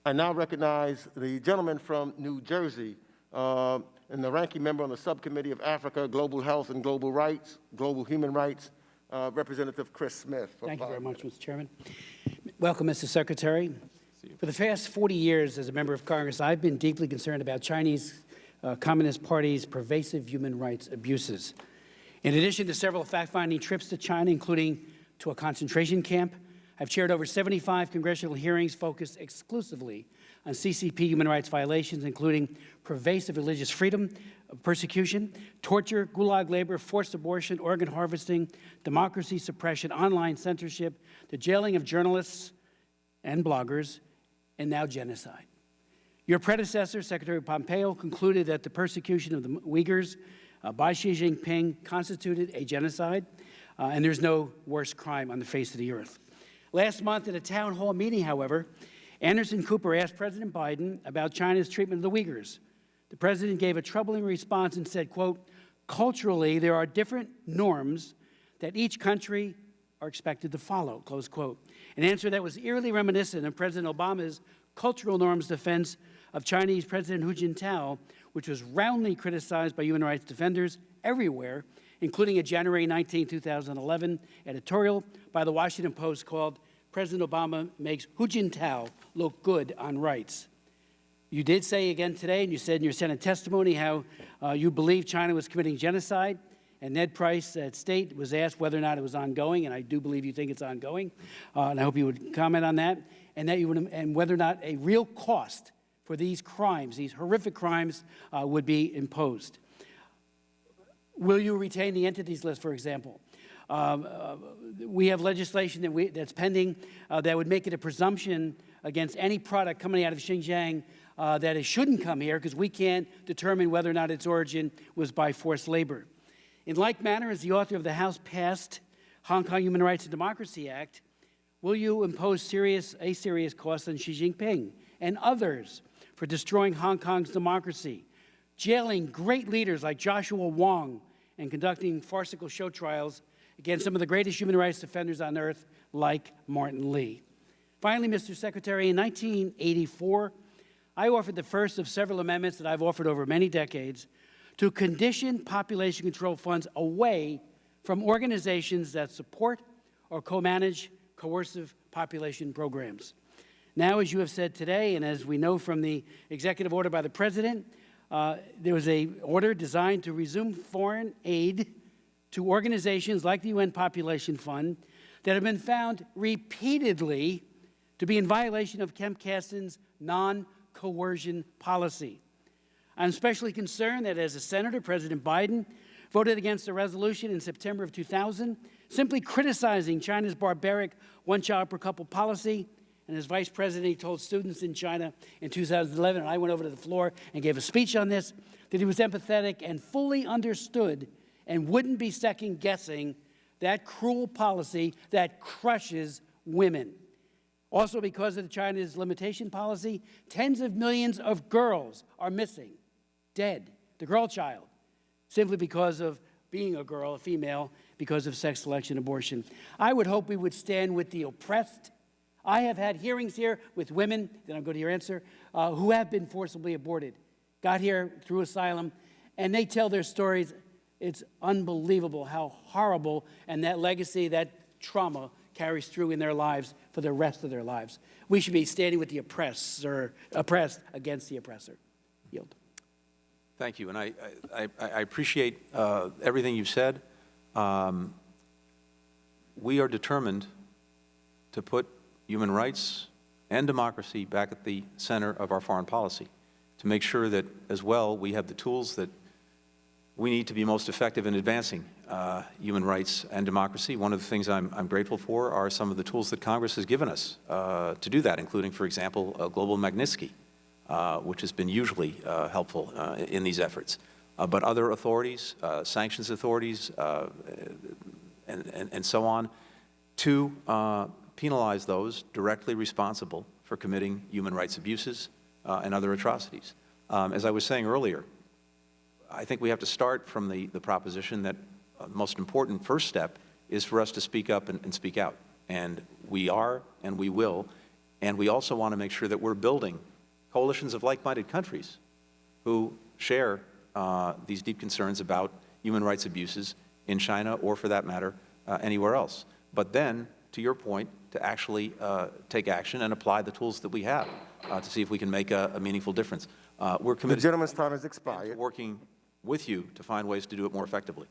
I now recognize the gentleman from New Jersey and the ranking member on the Subcommittee of Africa, Global Health and Global Human Rights, Representative Chris Smith. Thank you very much, Mr. Chairman. Welcome, Mr. Secretary. For the past 40 years as a member of Congress, I've been deeply concerned about Chinese Communist Party's pervasive human rights abuses. In addition to several fact-finding trips to China, including to a concentration camp, I've chaired over 75 congressional hearings focused exclusively on CCP human rights violations, including pervasive religious freedom, persecution, torture, gulag labor, forced abortion, organ harvesting, democracy suppression, online censorship, the jailing of journalists and bloggers, and now genocide. Your predecessor, Secretary Pompeo, concluded that the persecution of the Uyghurs by Xi Jinping constituted a genocide, and there's no worse crime on the face of the earth. Last month at a town hall meeting, however, Anderson Cooper asked President Biden about China's treatment of the Uyghurs. The president gave a troubling response and said, quote, "Culturally, there are different norms that each country are expected to follow," close quote. An answer that was eerily reminiscent of President Obama's cultural norms defense of Chinese President Hu Jintao, which was roundly criticized by human rights defenders everywhere, including a January 19, 2011 editorial by the Washington Post called "President Obama Makes Hu Jintao Look Good on Rights." You did say again today, and you said in your Senate testimony, how you believe China was committing genocide, and Ned Price at State was asked whether or not it was ongoing, and I do believe you think it's ongoing, and I hope you would comment on that, and whether or not a real cost for these crimes, these horrific crimes, would be imposed. Will you retain the entities list, for example? We have legislation that's pending that would make it a presumption against any product coming out of Xinjiang that it shouldn't come here because we can't determine whether or not its origin was by forced labor. In like manner, as the author of the House-passed Hong Kong Human Rights and Democracy Act, will you impose a serious cost on Xi Jinping and others for destroying Hong Kong's democracy, jailing great leaders like Joshua Wong, and conducting farcical show trials against some of the greatest human rights defenders on earth, like Martin Lee? Finally, Mr. Secretary, in 1984, I offered the first of several amendments that I've offered over many decades to condition population control funds away from organizations that support or co-manage coercive population programs. Now, as you have said today, and as we know from the executive order by the President, there was an order designed to resume foreign aid to organizations like the UN Population Fund that have been found repeatedly to be in violation of Kemp Caston's non-coercion policy. I'm especially concerned that as a senator, President Biden voted against a resolution in September of 2000, simply criticizing China's barbaric one-child-per-couple policy. And as vice president, he told students in China in 2011, and I went over to the floor and gave a speech on this, that he was empathetic and fully understood and wouldn't be second-guessing that cruel policy that crushes women. Also, because of China's limitation policy, tens of millions of girls are missing, dead, the girl child, simply because of being a girl, a female, because of sex selection abortion. I would hope we would stand with the oppressed. I have had hearings here with women, then I'll go to your answer, who have been forcibly aborted, got here through asylum, and they tell their stories. It's unbelievable how horrible, and that legacy, that trauma carries through in their lives for the rest of their lives. We should be standing with the oppressed against the oppressor. Yield. Thank you, and I appreciate everything you've said. We are determined to put human rights and democracy back at the center of our foreign policy, to make sure that, as well, we have the tools that we need to be most effective in advancing human rights and democracy. One of the things I'm grateful for are some of the tools that Congress has given us to do that, including, for example, Global Magnitsky, which has been usually helpful in these efforts. But other authorities, sanctions authorities, and so on, to penalize those directly responsible for committing human rights abuses and other atrocities. As I was saying earlier, I think we have to start from the proposition that the most important first step is for us to speak up and speak out. And we are and we will And we also want to make sure that we're building coalitions of like-minded countries who share these deep concerns about human rights abuses in China or, for that matter, anywhere else. But then, to your point, to actually take action and apply the tools that we have to see if we can make a meaningful difference. We're The committed gentleman's time has to expired. working with you to find ways to do it more effectively.